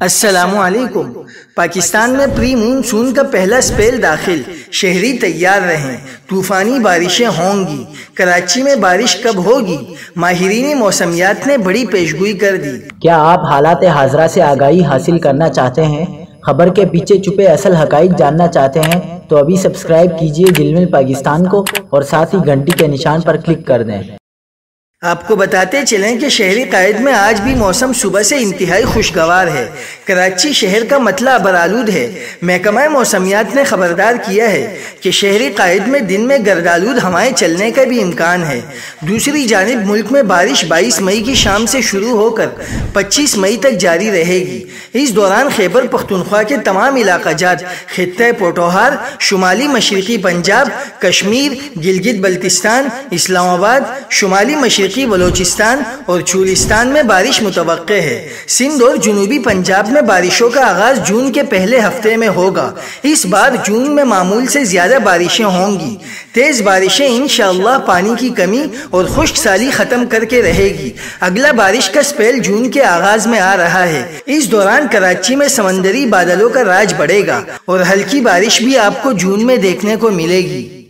السلام علیکم۔ پاکستان میں پری مونسون کا پہلا سپیل داخل، شہری تیار رہیں، طوفانی بارشیں ہوں گی۔ کراچی میں بارش کب ہوگی؟ ماہرین موسمیات نے بڑی پیشگوئی کر دی۔ کیا آپ حالات حاضرہ سے آگاہی حاصل کرنا چاہتے ہیں؟ خبر کے پیچھے چھپے اصل حقائق جاننا چاہتے ہیں تو ابھی سبسکرائب کیجئے گلمل پاکستان کو اور ساتھ ہی گھنٹی کے نشان پر کلک کر دیں۔ آپ کو بتاتے چلیں کہ شہری قائد میں آج بھی موسم صبح سے انتہائی خوشگوار ہے۔ کراچی شہر کا مطلع ابرآلود ہے۔ محکمہ موسمیات نے خبردار کیا ہے کہ شہری قائد میں دن میں گردآلود ہوائیں چلنے کا بھی امکان ہے۔ دوسری جانب ملک میں بارش 22 مئی کی شام سے شروع ہو کر 25 مئی تک جاری رہے گی۔ اس دوران خیبر پختونخوا کے تمام علاقہ جات، خطہ پوٹھوہار، شمالی مشرقی پنجاب، کشمیر، گلگت بلتستان، اسلام آباد، شمالی مشرقی بلوچستان اور چولستان میں بارش متوقع ہے۔ سندھ اور جنوبی پنجاب میں بارشوں کا آغاز جون کے پہلے ہفتے میں ہوگا۔ اس بار جون میں معمول سے زیادہ بارشیں ہوں گی۔ تیز بارشیں انشاءاللہ پانی کی کمی اور خشک سالی ختم کر کے رہے گی۔ اگلا بارش کا سپیل جون کے آغاز میں آ رہا ہے۔ اس دوران کراچی میں سمندری بادلوں کا راج بڑھے گا اور ہلکی بارش بھی آپ کو جون میں دیکھنے کو ملے گی۔